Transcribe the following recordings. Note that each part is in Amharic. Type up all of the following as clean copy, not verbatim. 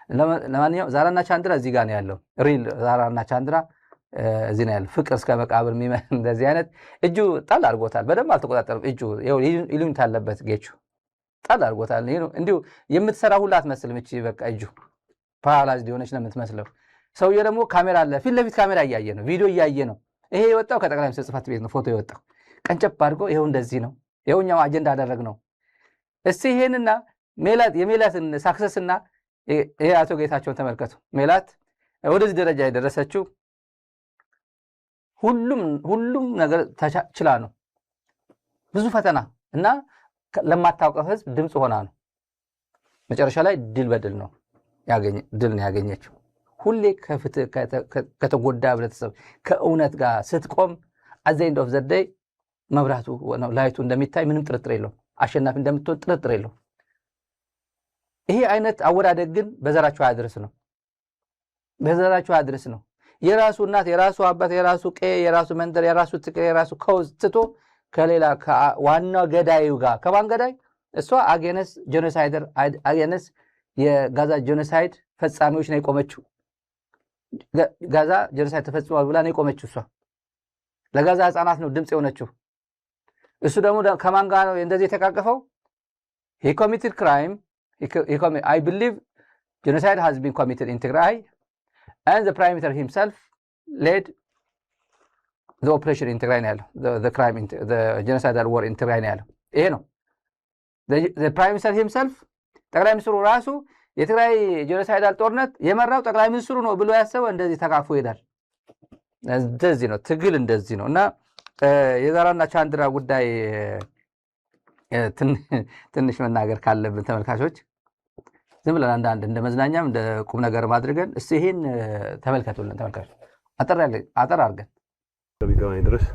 ለማንኛውም ዛራና ቻንድራ እዚህ ጋር ነው ያለው ሪል ዛራና ቻንድራ እዚህ ነው ያለው ፍቅር እስከ መቃብር እንደዚህ አይነት እጁ ጣል አድርጎታል በደንብ አልተቆጣጠረም እጁ ይሉኝታ አለበት ጌቹ ጣል አድርጎታል እንዲሁ የምትሰራ ሁላ አትመስልም እቺ በቃ እጁ ፓራላይዝድ ሆነች ነው የምትመስለው ሰውዬው ደግሞ ካሜራ አለ ፊት ለፊት ካሜራ እያየ ነው ቪዲዮ እያየ ነው ይሄ የወጣው ከጠቅላይ ሚኒስትር ጽሕፈት ቤት ነው ፎቶ የወጣው ቀንጨብ አድርጎ ይሄው እንደዚህ ነው ይሄውኛው አጀንዳ አደረግ ነው እስቲ ይሄንና የሜላትን ሳክሰስና ይሄ አቶ ጌታቸውን ተመልከቱ ሜላት ወደዚህ ደረጃ የደረሰችው ሁሉም ነገር ተችላ ነው ብዙ ፈተና እና ለማታውቀው ህዝብ ድምጽ ሆና ነው መጨረሻ ላይ ድል በድል ነው ያገኘችው ሁሌ ከፍትህ ከተጎዳ ህብረተሰብ ከእውነት ጋር ስትቆም at the end of the day መብራቱ ላይቱ እንደሚታይ ምንም ጥርጥር የለውም አሸናፊ እንደምትሆን ጥርጥር የለውም ይሄ አይነት አወዳደግ ግን በዘራቸው አድርስ ነው የራሱ እናት የራሱ አባት የራሱ ቀ የራሱ መንደር የራሱ ትቀ የራሱ ኮዝ ትቶ ከሌላ ዋናው ገዳዩ ጋር ከማን ገዳይ እሷ አጌነስ ጄኖሳይደር አጌነስ የጋዛ ጄኖሳይድ ፈጻሚዎች ነው የቆመችው ጋዛ ጄኖሳይድ ተፈጽሟል ብላ ነው የቆመችው እሷ ለጋዛ ህፃናት ነው ድምጽ የሆነችው እሱ ደግሞ ከማን ጋር ነው እንደዚህ የተቃቀፈው he committed crime I believe genocide has been committed in Tigray and the prime minister himself led the operation in Tigray the crime in the genocidal war in Tigray ይሄ ነው the prime minister himself ጠቅላይ ሚኒስትሩ ራሱ የትግራይ ጄኖሳይዳል ጦርነት የመራው ጠቅላይ ሚኒስትሩ ነው ብሎ ያሰበው እንደዚህ ተቃፎ ይሄዳል እንደዚህ ነው ትግል እንደዚህ ነው እና የዛራና ቻንድራ ጉዳይ ትንሽ መናገር ካለብን ተመልካቾች ዝም ብለን አንዳንድ እንደ መዝናኛም እንደ ቁም ነገር ማድረግን እስቲ ይሄን ተመልከቱልን ተመልካቾች አጠር አድርገን ከቢጋዋይ ድረስ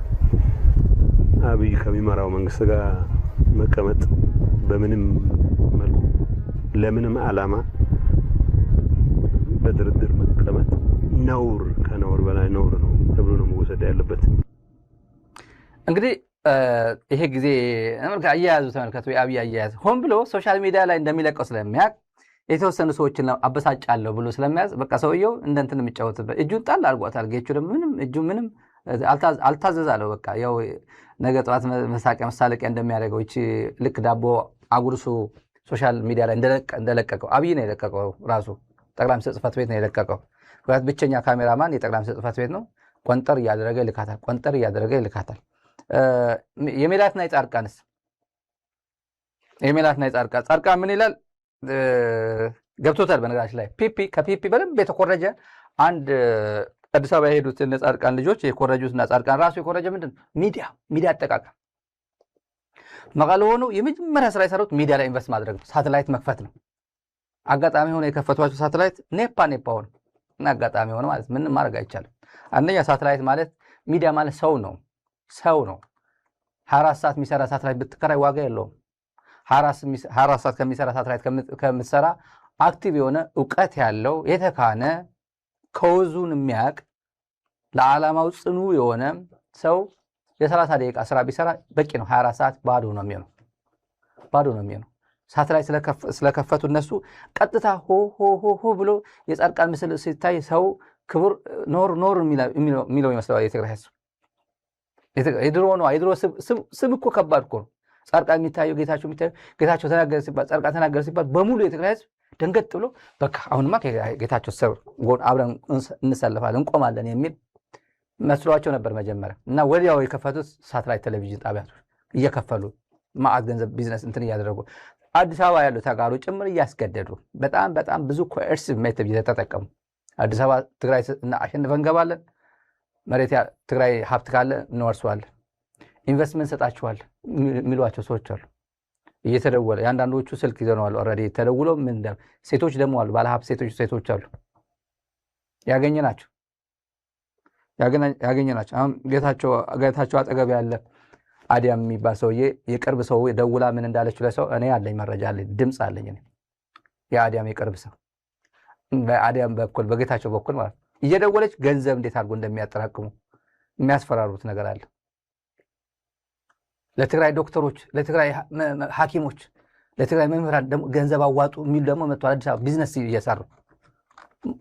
አብይ ከሚመራው መንግስት ጋር መቀመጥ በምንም መልኩ ለምንም ዓላማ በድርድር መቀመጥ ነውር ከነውር በላይ ነውር ነው ተብሎ ነው መወሰድ ያለበት እንግዲህ ይሄ ጊዜ አያያዙ ተመልከቱ የአብይ አያያዝ ሆን ብሎ ሶሻል ሚዲያ ላይ እንደሚለቀው ስለሚያቅ የተወሰኑ ሰዎችን አበሳጫለሁ ብሎ ስለሚያዝ በቃ ሰውየው እንደንትን የሚጫወትበት እጁን ጣል አድርጓታል ጌቹ ደግሞ ምንም አልታዘዛለው በቃ ያው ነገ ጠዋት መሳለቂያ እንደሚያደርገው እቺ ልክ ዳቦ አጉርሱ ሶሻል ሚዲያ ላይ እንደለቀቀው አብይ ነው የለቀቀው ራሱ ጠቅላይ ሚኒስትር ጽሕፈት ቤት ነው የለቀቀው ወራት ብቸኛ ካሜራማን የጠቅላይ ሚኒስትር ጽሕፈት ቤት ነው ቆንጠር እያደረገ ይልካታል የሜላትና የጻድቃን ምን ይላል ገብቶታል በነገራችን ላይ ከፒፒ በደንብ የተኮረጀ አንድ አዲስ አበባ የሄዱት ጻድቃን ልጆች የኮረጁትና ጻድቃን ራሱ የኮረጀ ምንድን ሚዲያ አጠቃቀም መቀለ ሆኖ የመጀመሪያ ስራ የሰሩት ሚዲያ ላይ ኢንቨስት ማድረግ ነው ሳተላይት መክፈት ነው አጋጣሚ ሆነ የከፈቷቸው ሳተላይት ኔፓ ሆነ እና አጋጣሚ ሆነ ማለት ምን ማድረግ አይቻልም አንደኛ ሳተላይት ማለት ሚዲያ ማለት ሰው ነው 24 ሰዓት የሚሰራ ሳተላይት ብትከራይ ዋጋ የለውም 24 ሰዓት ከሚሰራ ሳተላይት ከምትሰራ አክቲቭ የሆነ ዕውቀት ያለው የተካነ ከውዙን የሚያቅ ለዓላማው ጽኑ የሆነ ሰው የ30 ደቂቃ ስራ ቢሰራ በቂ ነው 24 ሰዓት ባዶ ነው የሚሆነው ሳተላይት ስለከፈቱ እነሱ ቀጥታ ሆ ብሎ የጻድቃን ምስል ሲታይ ሰው ክብር ኖር የሚለው ይመስላል የትግራይ ህዝብ የድሮ ስም እኮ ከባድ እኮ ነው ጻድቃን የሚታየው ጌታቸው ተናገረ ሲባል በሙሉ የትግራይ ህዝብ ደንገጥ ብሎ በቃ አሁንማ ጌታቸው ሰው ጎን አብረን እንሰለፋለን እንቆማለን የሚል መስሏቸው ነበር መጀመሪያ እና ወዲያው የከፈቱት ሳተላይት ቴሌቪዥን ጣቢያዎች እየከፈሉ ማዕት ገንዘብ ቢዝነስ እንትን እያደረጉ አዲስ አበባ ያለው ተጋሩ ጭምር እያስገደዱ በጣም ብዙ ኮኤርሲቭ ሜተድ እየተጠቀሙ አዲስ አበባ ትግራይ አሸንፈን እንገባለን መሬት ትግራይ ሀብት ካለ እንወርሰዋለን ኢንቨስትመንት ሰጣችኋል የሚሏቸው ሰዎች አሉ እየተደወለ ያንዳንዶቹ ስልክ ይዘነዋል ኦሬዲ ተደውለው ምን ሴቶች ደግሞ አሉ ባለ ሀብት ሴቶች አሉ ያገኘናቸው አሁን ጌታቸው አጠገብ ያለ አዲያም የሚባል ሰውዬ የቅርብ ሰው ደውላ ምን እንዳለችው ለሰው እኔ ያለኝ መረጃ አለኝ ድምጽ አለኝ እኔ የአዲያም የቅርብ ሰው በአዲያም በኩል በጌታቸው በኩል ማለት እየደወለች ገንዘብ እንዴት አድርጎ እንደሚያጠራቅሙ የሚያስፈራሩት ነገር አለ ለትግራይ ዶክተሮች ለትግራይ ሐኪሞች ለትግራይ መምህራን ገንዘብ አዋጡ የሚል ደግሞ መጥቷል አዲስ አበባ ቢዝነስ እየሰሩ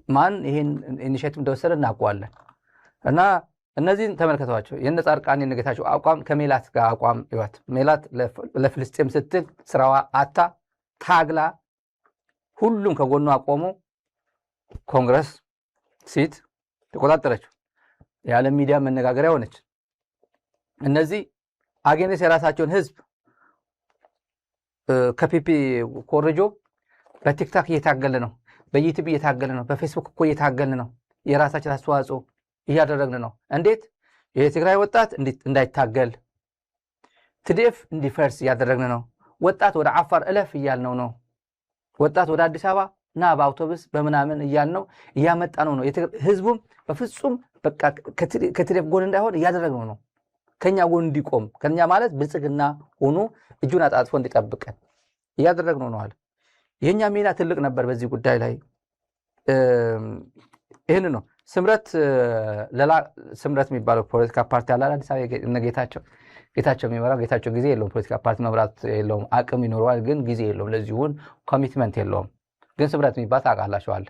ማን ይሄን ኢኒሼቲቭ እንደወሰደ እናውቀዋለን። እና እነዚህን ተመልከቷቸው። የነ ጻድቃን የነ ጌታቸው አቋም ከሜላት ጋር አቋም ይወት ሜላት ለፍልስጤም ስትል ስራዋ አታ ታግላ ሁሉም ከጎኗ አቆሙ። ኮንግረስ ሲት ተቆጣጠረችው። የዓለም ሚዲያ መነጋገሪያ ሆነች። እነዚህ አጌኔስ የራሳቸውን ህዝብ ከፒፒ ኮርጆ በቲክታክ እየታገለ ነው፣ በዩቲዩብ እየታገለ ነው፣ በፌስቡክ እኮ እየታገለ ነው። የራሳችን አስተዋጽኦ እያደረግን ነው። እንዴት የትግራይ ወጣት እንዳይታገል ትዲኤፍ እንዲፈርስ እያደረግን ነው። ወጣት ወደ አፋር እለፍ እያልነው ነው። ወጣት ወደ አዲስ አበባ ና በአውቶቡስ በምናምን እያልነው እያመጣ ነው። ህዝቡም በፍጹም በቃ ከትዲኤፍ ጎን እንዳይሆን እያደረግነው ነው። ከኛ ጎን እንዲቆም ከኛ ማለት ብልጽግና ሆኖ እጁን አጣጥፎ እንዲጠብቀን እያደረግነው ነው አለ። የኛ ሚና ትልቅ ነበር በዚህ ጉዳይ ላይ። ይህን ነው ስምረት የሚባለው ፖለቲካ ፓርቲ አለ አዲስ አበባ። ጌታቸው የሚመራው ጌታቸው ጊዜ የለውም። ፖለቲካ ፓርቲ መብራት የለውም። አቅም ይኖረዋል ግን ጊዜ የለውም። ለዚሁን ኮሚትመንት የለውም። ግን ስምረት የሚባል ታውቃላችኋል።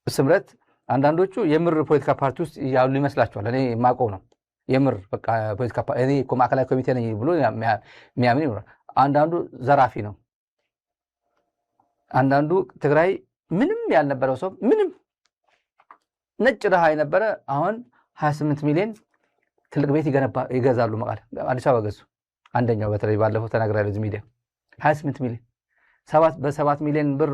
ስምረት አንዳንዶቹ የምር ፖለቲካ ፓርቲ ውስጥ ያሉ ይመስላችኋል። እኔ የማውቀው ነው የምር በቃ ፖለቲካ ፓርቲ እኔ ማዕከላዊ ኮሚቴ ነኝ ብሎ የሚያምን ይኖራል። አንዳንዱ ዘራፊ ነው። አንዳንዱ ትግራይ ምንም ያልነበረው ሰው ምንም ነጭ ረሃ የነበረ አሁን 28 ሚሊዮን ትልቅ ቤት ይገዛሉ። መቃል አዲስ አበባ ገዙ። አንደኛው በተለይ ባለፈው ተናግራለሁ እዚህ ሚዲያ 28 ሚሊዮን በ7 ሚሊዮን ብር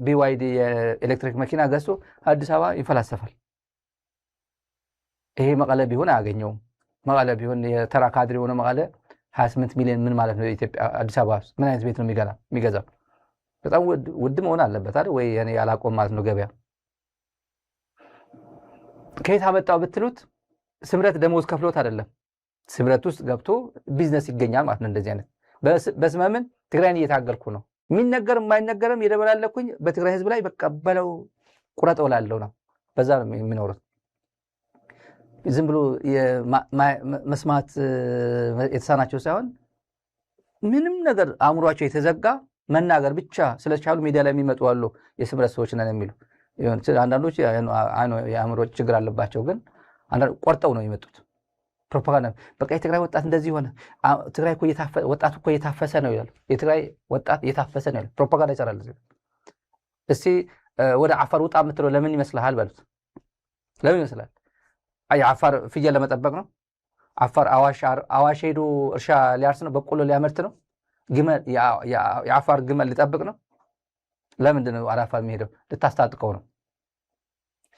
ቢዋይዲ የኤሌክትሪክ መኪና ገዝቶ አዲስ አበባ ይፈላሰፋል። ይሄ መቀለ ቢሆን አያገኘውም። መቀለ ቢሆን የተራ ካድሬ ሆነ መቀለ 28 ሚሊዮን ምን ማለት ነው? ኢትዮጵያ አዲስ አበባ ምን አይነት ቤት ነው የሚገዛው? በጣም ውድ መሆን አለበት አይደል ወይ? እኔ ያላቆም ማለት ነው ገበያ። ከየት አመጣው ብትሉት ስምረት ደሞዝ ከፍሎት አይደለም። ስምረት ውስጥ ገብቶ ቢዝነስ ይገኛል ማለት ነው። እንደዚህ አይነት በስመምን ትግራይን እየታገልኩ ነው የሚነገር የማይነገርም የደበላለኩኝ በትግራይ ህዝብ ላይ በቃ በለው ቁረጠው ላለው ነው። በዛ ነው የሚኖሩት። ዝም ብሎ መስማት የተሳናቸው ሳይሆን ምንም ነገር አእምሯቸው የተዘጋ መናገር ብቻ ስለቻሉ ሚዲያ ላይ የሚመጡ አሉ። የስምረት ሰዎች ነን የሚሉ አንዳንዶች የአእምሮ ችግር አለባቸው፣ ግን ቆርጠው ነው የመጡት። ፕሮፓጋንዳ በቃ የትግራይ ወጣት እንደዚህ ሆነ፣ ትግራይ እኮ ወጣቱ እኮ እየታፈሰ ነው ይላሉ። የትግራይ ወጣት እየታፈሰ ነው ይላሉ። ፕሮፓጋንዳ ይሰራል። እስቲ ወደ አፋር ውጣ የምትለው ለምን ይመስልሃል በሉት። ለምን ይመስላል? የአፋር ፍየል ለመጠበቅ ነው? አፋር አዋሽ ሄዶ እርሻ ሊያርስ ነው? በቆሎ ሊያመርት ነው? የአፋር ግመል ሊጠብቅ ነው? ለምንድን ነው ወደ አፋር የሚሄደው? ልታስታጥቀው ነው።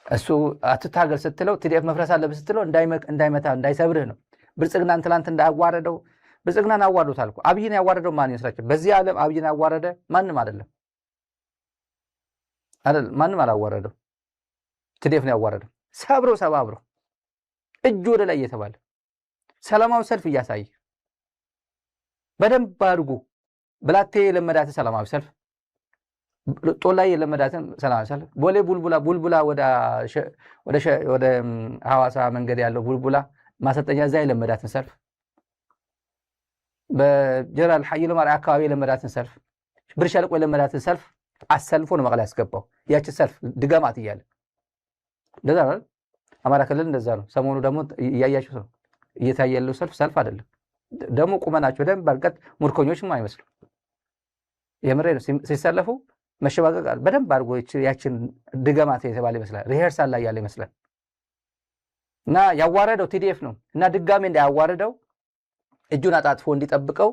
እሱ አትታገል ስትለው ትዲኤፍ መፍረስ አለብህ ስትለው እንዳይመታ እንዳይሰብርህ ነው። ብልጽግናን ትላንት እንዳያዋረደው ብልጽግናን አዋርዶታል እኮ። አብይን ያዋረደው ማን ይመስላችሁ? በዚህ ዓለም አብይን ያዋረደ ማንም አይደለም። ማንም አላዋረደው። ትዲኤፍ ነው ያዋረደው። ሰባብሮ እጅ ወደ ላይ እየተባለ ሰላማዊ ሰልፍ እያሳየ በደንብ አድርጎ ብላቴ የለመዳትን ሰላማዊ ሰልፍ፣ ጦላይ የለመዳትን ሰላማዊ ሰልፍ፣ ቦሌ ቡልቡላ ወደ ሐዋሳ መንገድ ያለው ቡልቡላ ማሰልጠኛ እዛ የለመዳትን ሰልፍ፣ በጀነራል ሐይሎ ማርያም አካባቢ የለመዳትን ሰልፍ፣ ብር ሸለቆ የለመዳትን ሰልፍ አሰልፎ ነው መቀለ ያስገባው። ያቺ ሰልፍ ድገማት እያለ እንደዛ ነው። አማራ ክልል እንደዛ ነው። ሰሞኑ ደግሞ እያያችሁ ነው። እየታየ ያለው ሰልፍ አይደለም ደግሞ ቁመናቸው ደንብ አርቀት ሙርኮኞችም አይመስሉ። የምሬ ነው። ሲሰለፉ መሸባቀቅ በደንብ አድርጎ ያችን ድገማት የተባለ ይመስላል። ሪሄርሳል ላይ ያለ ይመስላል። እና ያዋረደው ቲዲኤፍ ነው። እና ድጋሜ እንዳያዋረደው እጁን አጣጥፎ እንዲጠብቀው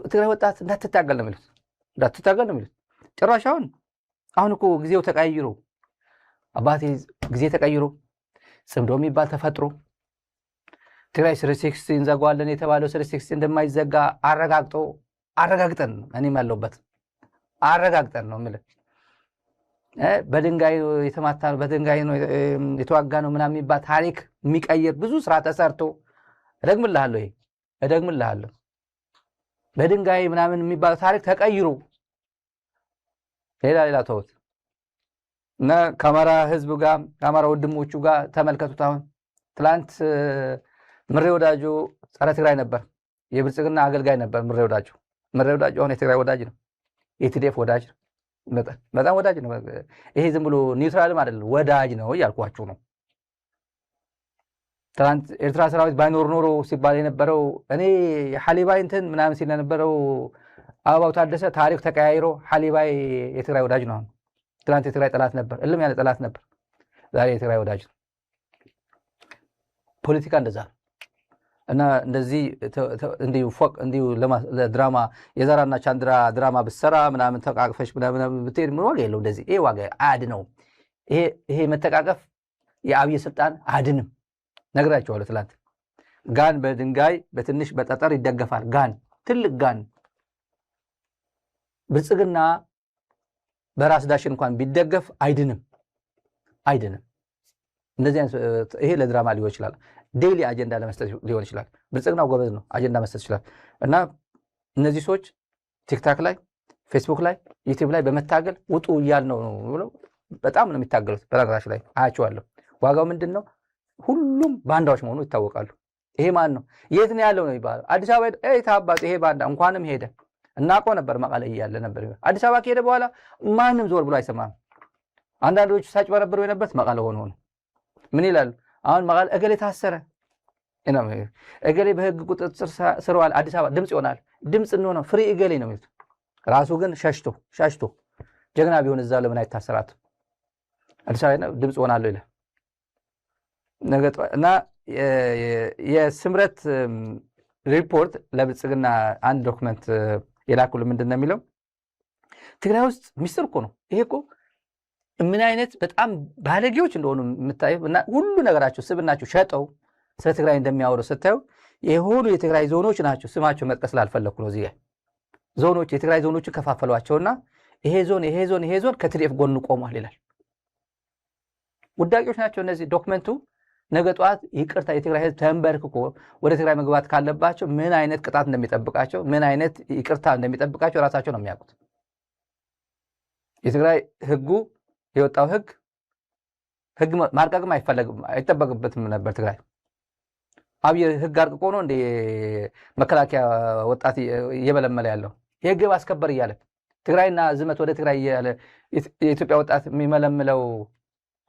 ትግራይ ወጣት እንዳትታገል ነው የሚሉት። ጭራሽ አሁን እኮ ጊዜው ተቀይሮ አባቴ ጊዜ ተቀይሮ ጽምዶ የሚባል ተፈጥሮ ትግራይ 360 እንዘጋዋለን የተባለው 360 እንደማይዘጋ አረጋግጠን እኔም ያለሁበት አረጋግጠን ነው የምልህ። በድንጋይ የተማታ ነው፣ በድንጋይ ነው የተዋጋ ነው ምናምን የሚባል ታሪክ የሚቀይር ብዙ ስራ ተሰርቶ እደግምልሃለሁ። በድንጋይ ምናምን የሚባል ታሪክ ተቀይሮ ሌላ ተውት እና ከአማራ ህዝብ ጋር ከአማራ ወንድሞቹ ጋር ተመልከቱት። አሁን ትላንት ምሬ ወዳጆ ጸረ ትግራይ ነበር፣ የብልጽግና አገልጋይ ነበር። ምሬ ወዳጆ አሁን የትግራይ ወዳጅ ነው፣ የቲዲኤፍ ወዳጅ ነው። በጣም ወዳጅ ነው። ይሄ ዝም ብሎ ኒውትራልም አይደለም ወዳጅ ነው እያልኳችሁ ነው። ትናንት ኤርትራ ሰራዊት ባይኖር ኖሮ ሲባል የነበረው እኔ ሐሊባይ እንትን ምናምን ሲል የነበረው አበባው ታደሰ ታሪክ ተቀያይሮ ሐሊባይ የትግራይ ወዳጅ ነው። ትናንት የትግራይ ጠላት ነበር፣ እልም ያለ ጠላት ነበር። ዛሬ የትግራይ ወዳጅ ነው። ፖለቲካ እንደዛ ነው። እና እንደዚህ እንዲሁ ለድራማ የዛራና ቻንድራ ድራማ ብትሰራ ምናምን ተቃቅፈሽ ምናምን ብትሄድ ምን ዋጋ የለው። እንደዚህ ይሄ ዋጋ አያድነውም። ይሄ መተቃቀፍ የአብይ ስልጣን አያድንም። ነግራቸዋለሁ ትላንት። ጋን በድንጋይ በትንሽ በጠጠር ይደገፋል። ጋን ትልቅ ጋን ብልጽግና በራስ ዳሽን እንኳን ቢደገፍ አይድንም። እንደዚህ ይሄ ለድራማ ሊሆን ይችላል። ዴይሊ አጀንዳ ለመስጠት ሊሆን ይችላል። ብልጽግናው ጎበዝ ነው፣ አጀንዳ መስጠት ይችላል። እና እነዚህ ሰዎች ቲክታክ ላይ፣ ፌስቡክ ላይ፣ ዩቲዩብ ላይ በመታገል ውጡ እያል ነው ብለው በጣም ነው የሚታገሉት። በነገራችን ላይ አያቸዋለሁ። ዋጋው ምንድን ነው? ሁሉም ባንዳዎች መሆኑ ይታወቃሉ። ይሄ ማን ነው? የት ነው ያለው ነው ይባላል። አዲስ አበባ ታባጥ ይሄ ባንዳ እንኳንም ሄደ። እናውቀው ነበር መቀለ እያለ ነበር። አዲስ አበባ ከሄደ በኋላ ማንም ዞር ብሎ አይሰማም። አንዳንዶቹ ሳጭበረብሩ የነበሩት መቀለ ሆኖ ነው። ምን ይላሉ? አሁን መቀለ እገሌ ታሰረ፣ እገሌ በህግ ቁጥጥር ስር ዋለ፣ አዲስ አበባ ድምፅ ይሆናል፣ ድምፅ እንሆነው ፍሪ እገሌ ነው የሚሉት። ራሱ ግን ሸሽቶ ጀግና ቢሆን እዛ ለምን አይታሰራት? አዲስ አበባ ድምፅ ሆናለሁ ይላል። እና የስምረት ሪፖርት ለብልጽግና አንድ ዶክመንት የላኩል ምንድን ነው የሚለው? ትግራይ ውስጥ ሚስጥር እኮ ነው ይሄ እኮ ምን አይነት በጣም ባለጌዎች እንደሆኑ የምታየው እና ሁሉ ነገራቸው ስብናቸው ሸጠው ስለ ትግራይ እንደሚያወሩ ስታዩ የሆኑ የትግራይ ዞኖች ናቸው። ስማቸው መጥቀስ ስላልፈለኩ ነው። እዚህ ዞኖች የትግራይ ዞኖችን ከፋፈሏቸውና ይሄ ዞን ከትዲኤፍ ጎን ቆሟል ይላል። ውዳቂዎች ናቸው እነዚህ። ዶክመንቱ ነገ ጠዋት ይቅርታ የትግራይ ህዝብ ተንበርክኮ ወደ ትግራይ መግባት ካለባቸው ምን አይነት ቅጣት እንደሚጠብቃቸው ምን አይነት ይቅርታ እንደሚጠብቃቸው ራሳቸው ነው የሚያውቁት። የትግራይ ህጉ የወጣው ህግ ማርቀቅም አይጠበቅበትም ነበር። ትግራይ አብይ ህግ አርቅቆ ነው እንደ መከላከያ ወጣት እየበለመለ ያለው የህግ ማስከበር እያለ ትግራይና ዝመት ወደ ትግራይ እያለ የኢትዮጵያ ወጣት የሚመለምለው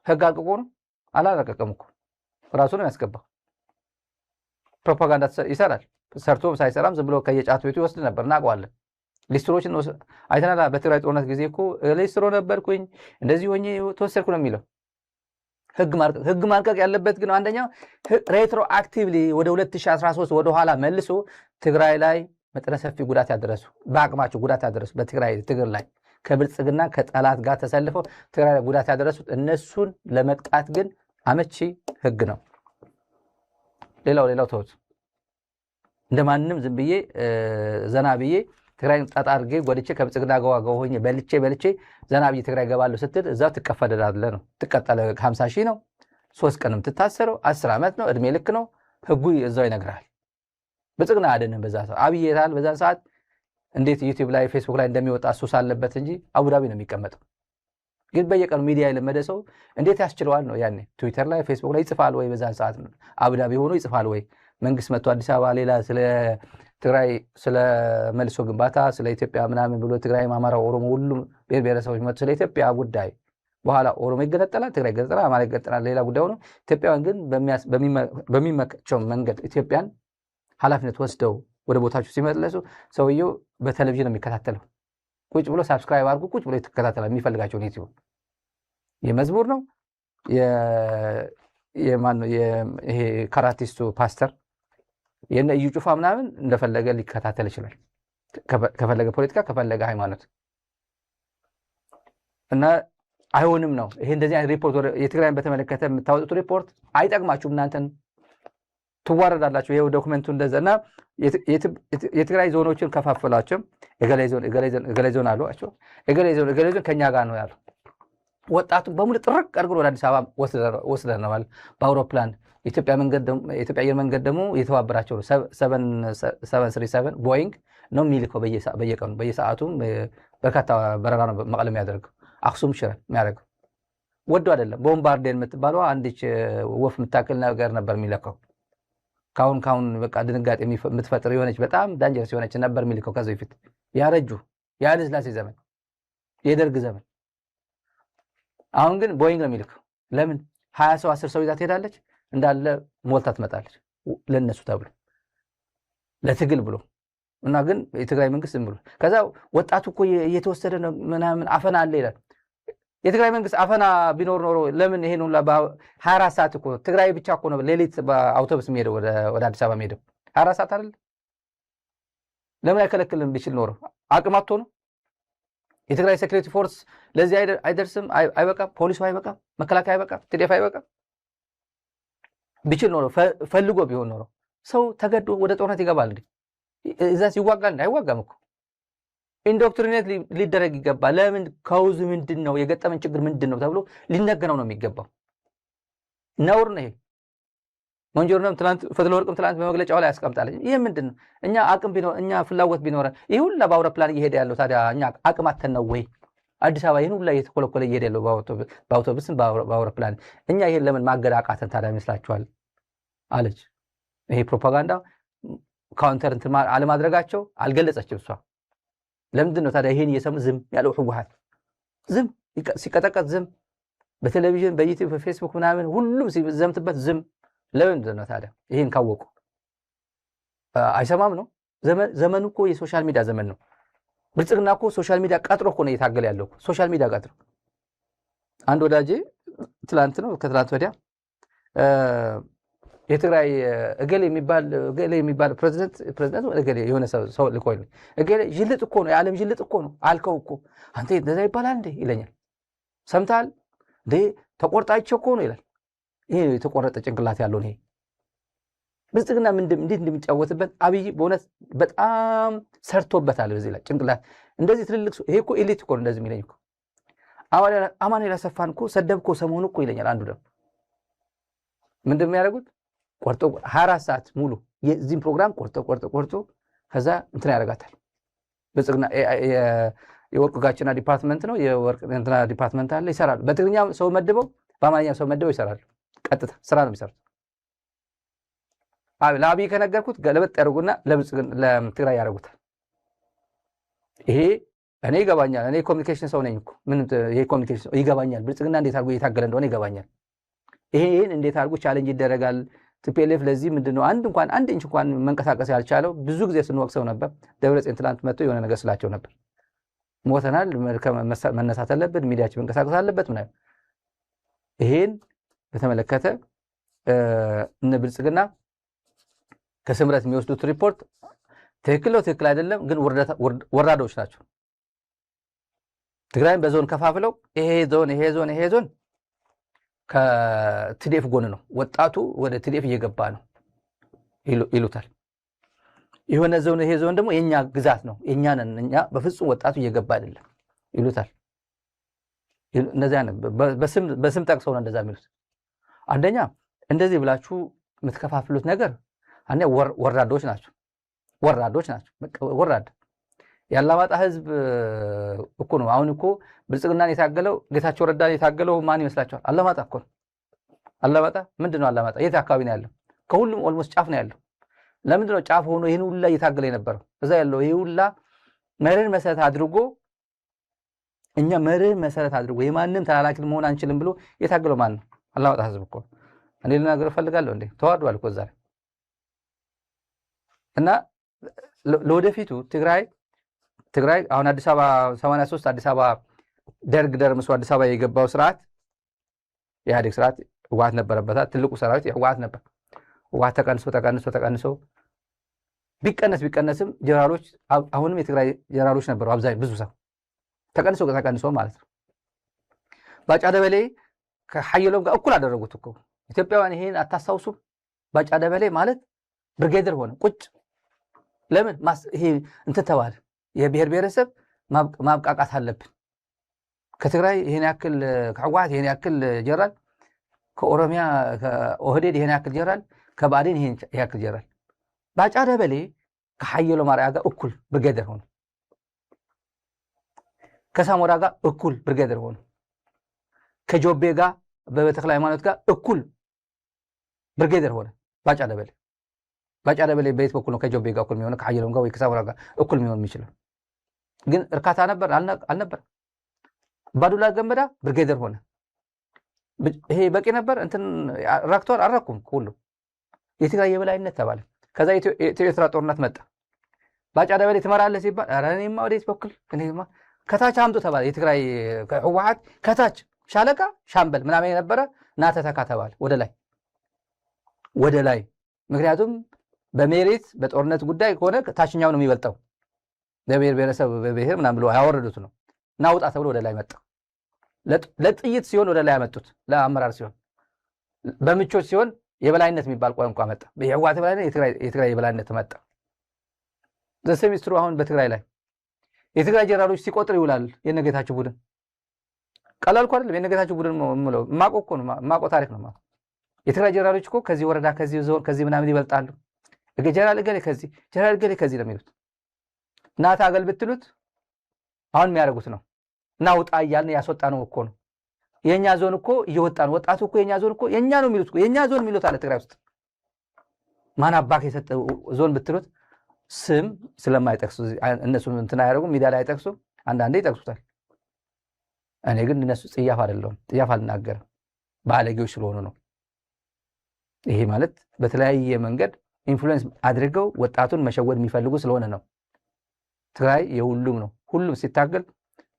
ህግ አርቅቆ ነው። አላረቀቀም እኮ ራሱ ነው ያስገባው። ፕሮፓጋንዳ ይሰራል። ሰርቶም ሳይሰራም ዝም ብሎ ከየጫቱ ቤቱ ይወስድ ነበር። እናውቀዋለን። ሊስትሮችን አይተናል። በትግራይ ጦርነት ጊዜ እኮ ሊስትሮ ነበርኩኝ እንደዚህ ሆኜ ተወሰድኩ ነው የሚለው። ህግ ማርቀቅ ያለበት ግን አንደኛው ሬትሮ አክቲቭሊ ወደ 2013 ወደኋላ መልሶ ትግራይ ላይ መጠነ ሰፊ ጉዳት ያደረሱ በአቅማቸው ጉዳት ያደረሱ በትግራይ ላይ ከብልጽግና ከጠላት ጋር ተሰልፈው ትግራይ ላይ ጉዳት ያደረሱት እነሱን ለመቅጣት ግን አመቺ ህግ ነው። ሌላው ተውት። እንደማንም ዝም ብዬ ዘና ብዬ ትግራይ ጣጣ አድርጌ ጎድቼ ከብልጽግና ጋር ሆኜ በልቼ ዘና ብዬ ትግራይ ገባለሁ ስትል እዛው ትቀፈደዳለህ ነው። ትቀጠለ 50 ሺህ ነው። 3 ቀንም ትታሰረው 10 ዓመት ነው። እድሜ ልክ ነው። ህጉ እዛው ይነግራል። ብልጽግና አይደለም በዛ ሰዓት አብይ የታል በዛ ሰዓት እንዴት ዩቲዩብ ላይ ፌስቡክ ላይ እንደሚወጣ ሱስ አለበት እንጂ አቡዳቢ ነው የሚቀመጠው። ግን በየቀኑ ሚዲያ የለመደ ሰው እንዴት ያስችለዋል ነው? ያኔ ትዊተር ላይ ፌስቡክ ላይ ይጽፋል ወይ? በዛን ሰዓት አቡዳቢ ሆኖ ይጽፋል ወይ? መንግስት መጥቶ አዲስ አበባ ሌላ ስለ ትግራይ ስለ መልሶ ግንባታ ስለ ኢትዮጵያ ምናምን ብሎ ትግራይ፣ አማራ፣ ኦሮሞ ሁሉም ብሔር ብሔረሰቦች መጥቶ ስለ ኢትዮጵያ ጉዳይ በኋላ ኦሮሞ ይገነጠላል፣ ትግራይ ይገነጠላል፣ አማራ ይገነጠላል፣ ሌላ ጉዳይ ሆኖ ኢትዮጵያውያን ግን በሚመቸው መንገድ ኢትዮጵያን ኃላፊነት ወስደው ወደ ቦታቸው ሲመለሱ ሰውየው በቴሌቪዥን ነው የሚከታተለው። ቁጭ ብሎ ሳብስክራይብ አድርጉ ቁጭ ብሎ ይከታተላል የሚፈልጋቸውን ዩቲዩብ። የመዝሙር ነው ይሄ ካራቲስቱ ፓስተር የነ እዩ ጩፋ ምናምን እንደፈለገ ሊከታተል ይችላል። ከፈለገ ፖለቲካ ከፈለገ ሃይማኖት እና አይሆንም ነው። ይሄ እንደዚህ አይነት ሪፖርት የትግራይን በተመለከተ የምታወጡት ሪፖርት አይጠቅማችሁም። እናንተን ትዋረዳላችሁ። ይሄው ዶክመንቱ እንደዛና የትግራይ ዞኖችን ከፋፈላቸው። እገሌ ዞን አሏቸው። እገሌ ዞን ከኛ ጋር ነው ያለው። ወጣቱ በሙሉ ጥርቅ አድርጎ ወደ አዲስ አበባ ወስደናል በአውሮፕላን። የኢትዮጵያ አየር መንገድ ደግሞ የተባበራቸው 737 ቦይንግ ነው የሚልከው በየቀኑ በየሰዓቱም በርካታ በረራ ነው መቀለ የሚያደርገው። አክሱም ሽረ የሚያደርገው ወዶ አይደለም። ቦምባርዴር የምትባለው አንዲች ወፍ የምታክል ነገር ነበር የሚለካው። ካሁን በቃ ድንጋጤ የምትፈጥር የሆነች በጣም ዳንጀረስ የሆነች ነበር የሚልከው ከዚህ በፊት ያረጁ የኃይለ ሥላሴ ዘመን የደርግ ዘመን። አሁን ግን ቦይንግ ነው የሚልከው። ለምን 20 ሰው 10 ሰው ይዛ ትሄዳለች፣ እንዳለ ሞልታ ትመጣለች። ለነሱ ተብሎ ለትግል ብሎ እና ግን የትግራይ መንግስት ዝም ብሎ ከዛ ወጣቱ እኮ እየተወሰደ ነው ምናምን አፈና አለ ይላል። የትግራይ መንግስት አፈና ቢኖር ኖሮ ለምን ይሄን ሁላ 24 ሰዓት እኮ ትግራይ ብቻ እኮ ነው ሌሊት በአውቶቡስ የሚሄደው ወደ አዲስ አበባ የሚሄደው 24 ሰዓት አይደል? ለምን አይከለክልም? ቢችል ኖሮ አቅም አጥቶ ነው። የትግራይ ሴኩሪቲ ፎርስ ለዚህ አይደርስም? አይበቃም? ፖሊሱ አይበቃም? መከላከያ አይበቃም? ትዴፍ አይበቃም? ቢችል ኖሮ ፈልጎ ቢሆን ኖሮ ሰው ተገዶ ወደ ጦርነት ይገባል እንዴ? እዛስ ይዋጋል እንዴ? አይዋጋም እኮ። ኢንዶክትሪኔት ሊደረግ ይገባል። ለምን ከውዙ ምንድነው የገጠመን ችግር ምንድነው ተብሎ ሊነገረው ነው የሚገባው። ነውር ነው ይሄ። ሞንጆርንም ትላንት ፈትለወርቅም ትላንት በመግለጫው ላይ ያስቀምጣለች። ይሄ ምንድነው? እኛ አቅም ቢኖር እኛ ፍላጎት ቢኖረን ይሄ ሁላ በአውሮፕላን እየሄደ ያለው ታዲያ እኛ አቅም አተን ነው ወይ? አዲስ አበባ ይሄን ሁላ እየተኮለኮለ እየሄደ ያለው በአውቶቡስም በአውሮፕላን እኛ ይሄን ለምን ማገድ አቃተን ታዲያ ይመስላችኋል? አለች። ይሄ ፕሮፓጋንዳ ካውንተር እንትን አለማድረጋቸው አልገለጸችም እሷ። ለምንድን ነው ታዲያ ይሄን እየሰሙ ዝም ያለው? ህወሓት ዝም ሲቀጠቀጥ ዝም፣ በቴሌቪዥን በዩቲዩብ በፌስቡክ ምናምን ሁሉም ሲዘምትበት ዝም። ለምንድን ነው ታዲያ? ይሄን ካወቁ አይሰማም ነው? ዘመኑ እኮ የሶሻል ሚዲያ ዘመን ነው። ብልጽግና እኮ ሶሻል ሚዲያ ቀጥሮ እኮ ነው እየታገለ ያለው። ሶሻል ሚዲያ ቀጥሮ አንድ ወዳጄ ትላንት ነው ከትላንት ወዲያ የትግራይ እገሌ የሚባል ፕሬዝዳንት እገሌ የሆነ ሰው ልኮኝ እገሌ ጅልጥ እኮ ነው፣ የዓለም ጅልጥ እኮ ነው አልከው እኮ አንተ እንደዛ ይባላል እንዴ ይለኛል። ሰምታል እንዴ ተቆርጣቸው እኮ ነው ይላል። ይሄ የተቆረጠ ጭንቅላት ያለው ነው። ብልጽግና እንዴት እንደሚጫወትበት አብይ በእውነት በጣም ሰርቶበታል። በዚህ ላይ ጭንቅላት እንደዚህ ትልልቅ ይሄ እኮ ኤሊት እኮ ነው እንደዚህ የሚለኝ እኮ አማኑኤል አሰፋን እኮ ሰደብኮ ሰሞኑ እኮ ይለኛል። አንዱ ደግሞ ምንድነው የሚያደርጉት? ቆርጦ 24 ሰዓት ሙሉ የዚህን ፕሮግራም ቆርጦ ከዛ እንትና ያደርጋታል። ብልጽግና የወርቅ ጋችና ዲፓርትመንት ነው የወርቅ እንትና ዲፓርትመንት አለ ይሰራሉ። በትግርኛ ሰው መድበው በአማርኛ ሰው መድበው ይሰራሉ። ቀጥታ ስራ ነው የሚሰሩት። ለአብይ ከነገርኩት ገለበጥ ያደርጉና ለትግራይ ያደርጉታል። ይሄ እኔ ይገባኛል። እኔ ኮሚኒኬሽን ሰው ነኝ እኮ ምን ይሄ ኮሚኒኬሽን ይገባኛል። ብልጽግና እንዴት አድርጎ እየታገለ እንደሆነ ይገባኛል። ይሄን እንዴት አድርጎ ቻሌንጅ ይደረጋል። ቲፒኤልኤፍ ለዚህ ምንድነው አንድ ኢንች እንኳን መንቀሳቀስ ያልቻለው? ብዙ ጊዜ ስንወቅሰው ነበር። ደብረጽዮን ትላንት መጥቶ የሆነ ነገር ስላቸው ነበር። ሞተናል፣ መነሳት አለበት፣ ሚዲያችን መንቀሳቀስ አለበት ምናምን። ይሄን በተመለከተ እነ ብልጽግና ከስምረት የሚወስዱት ሪፖርት ትክክል ነው ትክክል አይደለም፣ ግን ወራዶች ናቸው። ትግራይን በዞን ከፋፍለው ይሄ ዞን ከቲዲኤፍ ጎን ነው፣ ወጣቱ ወደ ቲዲኤፍ እየገባ ነው ይሉታል። የሆነ ዞን ይሄ ዞን ደግሞ የኛ ግዛት ነው፣ የኛ ነን እኛ፣ በፍጹም ወጣቱ እየገባ አይደለም ይሉታል። እነዚያ በስም ጠቅሰው ነው እንደዛ የሚሉት። አንደኛ እንደዚህ ብላችሁ የምትከፋፍሉት ነገር አንዴ ወራዶች ናቸው። ወራድ ያላማጣ ህዝብ እኮ ነው። አሁን እኮ ብልጽግናን የታገለው ጌታቸው ረዳን የታገለው ማን ይመስላችኋል? አላማጣ እኮ ነው። አላማጣ ምንድነው? አላማጣ የት አካባቢ ነው ያለው? ከሁሉም ኦልሞስት ጫፍ ነው ያለው። ለምንድነው ጫፍ ሆኖ ይሄን ሁላ እየታገለ የነበረው? እዛ ያለው ይሄ ሁላ መርህን መሰረት አድርጎ እኛ መርህን መሰረት አድርጎ የማንም ተላላኪ መሆን አንችልም ብሎ የታገለው ማን ነው? አላማጣ ህዝብ እኮ። እኔ ልናገር ፈልጋለሁ እንዴ ተዋርዷል እኮ ዛሬ። እና ለወደፊቱ ትግራይ አሁን አዲስ አበባ 83 አዲስ አበባ ደርግ ደርምሶ አዲስ አበባ የገባው ስርዓት የኢህአዴግ ስርዓት ህወሓት ነበረበት። ትልቁ ሰራዊት የህወሓት ነበር። ህወሓት ተቀንሶ ቢቀነስም ጀነራሎች አሁንም የትግራይ ጀነራሎች ነበሩ። አብዛኛው ብዙ ሰው ተቀንሶ ማለት ነው። ባጫ ደበሌ ከሐየሎም ጋር እኩል አደረጉት እኮ ኢትዮጵያውያን። ይሄን አታስታውሱም? ባጫ ደበሌ ማለት ብርጌደር ሆነ ቁጭ። ለምን ይሄ እንትን ተባለ? የብሔር ብሔረሰብ ማብቃቃት አለብን። ከትግራይ ይሄን ያክል ከህወሓት ይሄን ያክል ጀነራል፣ ከኦሮሚያ ከኦህዴድ ይሄን ያክል ጀነራል፣ ከባዴን ይሄን ያክል ጀነራል። ባጫ ደበሌ ከሐየሎም አርአያ ጋር እኩል ብርጌደር ሆነ። ከሳሞራ ጋር እኩል ብርጌደር ሆነ። ከጆቤ ጋር በተክለ ሃይማኖት ጋር እኩል ብርጌደር ሆነ ባጫ ደበሌ። ባጫ ደበሌ በየት በኩል ነው ከጆቤ ጋር እኩል የሚሆነው? ከሐየሎም ጋር ወይ ከሳሞራ ጋር እኩል የሚሆን የሚችለው? ግን እርካታ ነበር አልነበር? አባዱላ ገመዳ ብርጌደር ሆነ። ይሄ በቂ ነበር? እንትን ረክቷል? አልረኩም። ሁሉ የትግራይ የበላይነት ተባለ። ከዛ የኤርትራ ጦርነት መጣ። ባጫ ደበሌ ትመራለህ ሲባል ኧረ እኔማ ወዴት በኩል እኔማ ከታች አምጡ ተባለ። የትግራይ ህወሓት ከታች ሻለቃ ሻምበል ምናምን የነበረ ና ተተካ ተባለ። ወደ ላይ ምክንያቱም በሜሪት በጦርነት ጉዳይ ከሆነ ታችኛው ነው የሚበልጠው። በብሔር ብሔረሰብ በብሔር ምናምን ብሎ ያወረዱት ነው። ናውጣ ተብሎ ወደ ላይ መጣ። ለጥይት ሲሆን ወደ ላይ ያመጡት፣ ለአመራር ሲሆን፣ በምቾት ሲሆን የበላይነት የሚባል ቋንቋ መጣ። የህወሓት የበላይነት የትግራይ የበላይነት መጣ። ዘሰሚስትሩ አሁን በትግራይ ላይ የትግራይ ጀነራሎች ሲቆጥር ይውላል። የነጌታቸው ቡድን ቀላል እኮ አይደለም። የነጌታቸው ቡድን ምለው ማቆ እኮ ነው፣ ማቆ ታሪክ ነው። የትግራይ ጀነራሎች እኮ ከዚህ ወረዳ ከዚህ ዞን ከዚህ ምናምን ይበልጣሉ። ጀነራል እገሌ ከዚህ ጀነራል እገሌ ከዚህ ነው የሚሉት። እናት አገል ብትሉት አሁን የሚያደርጉት ነው። እና ውጣ እያልን ያስወጣ ነው እኮ ነው። የኛ ዞን እኮ እየወጣ ነው። ወጣቱ እኮ የኛ ዞን እኮ የኛ ነው የሚሉት እኮ የኛ ዞን የሚሉት አለ ትግራይ ውስጥ። ማን አባክ የሰጠ ዞን ብትሉት ስም ስለማይጠቅሱ እነሱ እንትን አያደርጉም። ሚዲያ ላይ አይጠቅሱም። አንዳንዴ ይጠቅሱታል። እኔ ግን እነሱ ጽያፍ አይደለሁም። ጽያፍ አልናገርም። ባለጌዎች ስለሆኑ ነው። ይሄ ማለት በተለያየ መንገድ ኢንፍሉዌንስ አድርገው ወጣቱን መሸወድ የሚፈልጉ ስለሆነ ነው። ትግራይ የሁሉም ነው። ሁሉም ሲታገል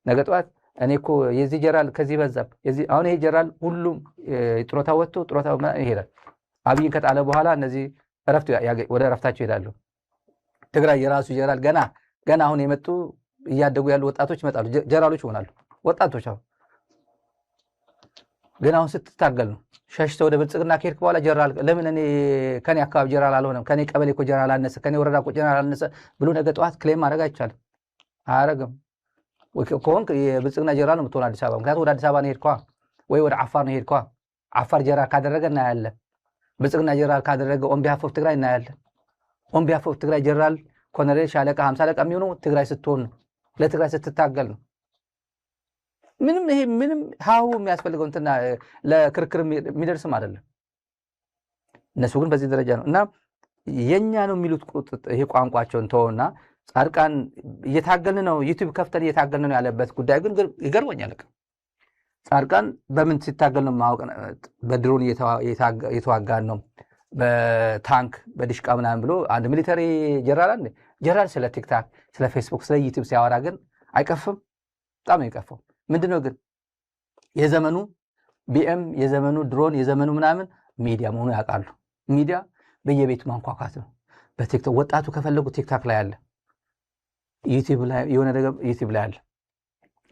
ነገ ጠዋት እኔ እኮ የዚህ ጀራል ከዚህ በዛብ አሁን ይሄ ጀራል ሁሉም ጥሮታ ወጥቶ ጥሮታ ይሄዳል። አብይን ከጣለ በኋላ እነዚህ ወደ እረፍታቸው ይሄዳሉ። ትግራይ የራሱ ጀራል ገና አሁን የመጡ እያደጉ ያሉ ወጣቶች ይመጣሉ። ጀራሎች ይሆናሉ ወጣቶች። ግን አሁን ስትታገል ነው ሸሽተው ወደ ብልጽግና ከሄድክ በኋላ ጀራል ለምን እኔ ከኔ አካባቢ ጀራል አልሆነም፣ ከኔ ቀበሌ እኮ ጀራል አነሰ፣ ከኔ ወረዳ እኮ ጀራል አነሰ ብሎ ነገ ጠዋት ክሌም ማድረግ አይቻልም። አያረግም። ከሆንክ የብልጽግና ጀራል ነው የምትሆን አዲስ አበባ። ምክንያቱም ወደ አዲስ አበባ ነው ሄድኳ ወይ ወደ አፋር ነው ሄድኳ። አፋር ጀራል ካደረገ እናያለን። ብልጽግና ጀራል ካደረገ ኦን ቢሃፍ ኦፍ ትግራይ እናያለን። ኦን ቢሃፍ ኦፍ ትግራይ ጀራል ኮሎኔል፣ ሻለቃ፣ 50 አለቃ የሚሆነው ትግራይ ስትሆን ነው፣ ለትግራይ ስትታገል ነው። ምንም ሀሁ የሚያስፈልገው እንትና ለክርክር የሚደርስም አይደለም። እነሱ ግን በዚህ ደረጃ ነው። እና የኛ ነው የሚሉት ይሄ ቋንቋቸውን ተወውና ጻድቃን እየታገልን ነው፣ ዩቲዩብ ከፍተን እየታገልን ነው ያለበት ጉዳይ ግን ይገርመኛል። ጻድቃን በምን ሲታገል ነው ማወቅ። በድሮን እየተዋጋን ነው፣ በታንክ በዲሽቃ ምናምን ብሎ አንድ ሚሊተሪ ጀነራል ስለ ቲክታክ ስለ ፌስቡክ ስለ ዩቲዩብ ሲያወራ ግን አይቀፍም። በጣም ነው የቀፈው። ምንድነው ግን የዘመኑ ቢኤም የዘመኑ ድሮን የዘመኑ ምናምን ሚዲያ መሆኑ ያውቃሉ። ሚዲያ በየቤቱ ማንኳኳት ነው። በቲክቶክ ወጣቱ ከፈለጉ ቲክታክ ላይ አለ፣ ዩቲዩብ ላይ የሆነ ነገር ዩቲዩብ ላይ አለ።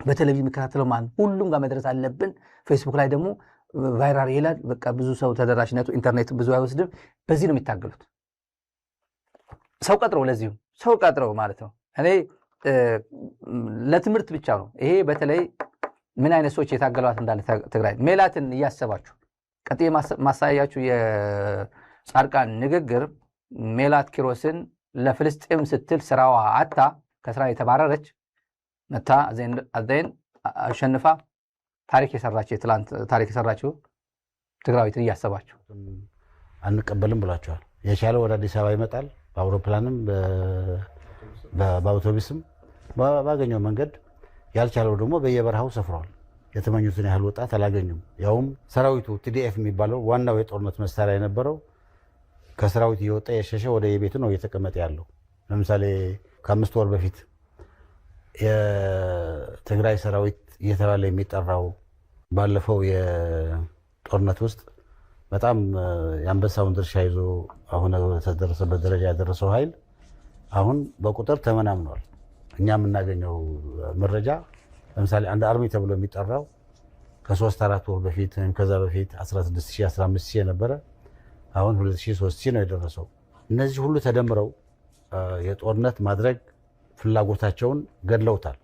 በቴሌቪዥን የሚከታተለው ማለት ሁሉም ጋር መድረስ አለብን። ፌስቡክ ላይ ደግሞ ቫይራል ይላል። በቃ ብዙ ሰው ተደራሽነቱ ኢንተርኔት ብዙ አይወስድም። በዚህ ነው የሚታገሉት። ሰው ቀጥረው ለዚሁ ሰው ቀጥረው ማለት ነው። እኔ ለትምህርት ብቻ ነው ይሄ። በተለይ ምን አይነት ሰዎች የታገሏት እንዳለ ትግራይ ሜላትን እያሰባችሁ ቀጥዬ ማሳያችሁ የጻድቃን ንግግር ሜላት ኪሮስን ለፍልስጤም ስትል ስራዋ አታ ከስራ የተባረረች መታ አዘይን አሸንፋ ታሪክ የሰራችው ትግራዊትን እያሰባችሁ አንቀበልም ብላችኋል። የቻለው ወደ አዲስ አበባ ይመጣል፣ በአውሮፕላንም በአውቶቡስም ባገኘው መንገድ። ያልቻለው ደግሞ በየበረሃው ሰፍሯል። የተመኙትን ያህል ወጣት አላገኙም። ያውም ሰራዊቱ ቲዲኤፍ የሚባለው ዋናው የጦርነት መሳሪያ የነበረው ከሰራዊት እየወጣ የሸሸ ወደ የቤቱ ነው እየተቀመጠ ያለው። ለምሳሌ ከ5 ወር በፊት የትግራይ ሰራዊት እየተባለ የሚጠራው ባለፈው የጦርነት ውስጥ በጣም የአንበሳውን ድርሻ ይዞ አሁን ተደረሰበት ደረጃ ያደረሰው ኃይል አሁን በቁጥር ተመናምኗል። እኛ የምናገኘው መረጃ ለምሳሌ አንድ አርሚ ተብሎ የሚጠራው ከ3-4 ወር በፊት ወይም ከዛ በፊት 16,000 15,000 የነበረ አሁን 2,000 3,000 ነው የደረሰው። እነዚህ ሁሉ ተደምረው የጦርነት ማድረግ ፍላጎታቸውን ገድለውታል።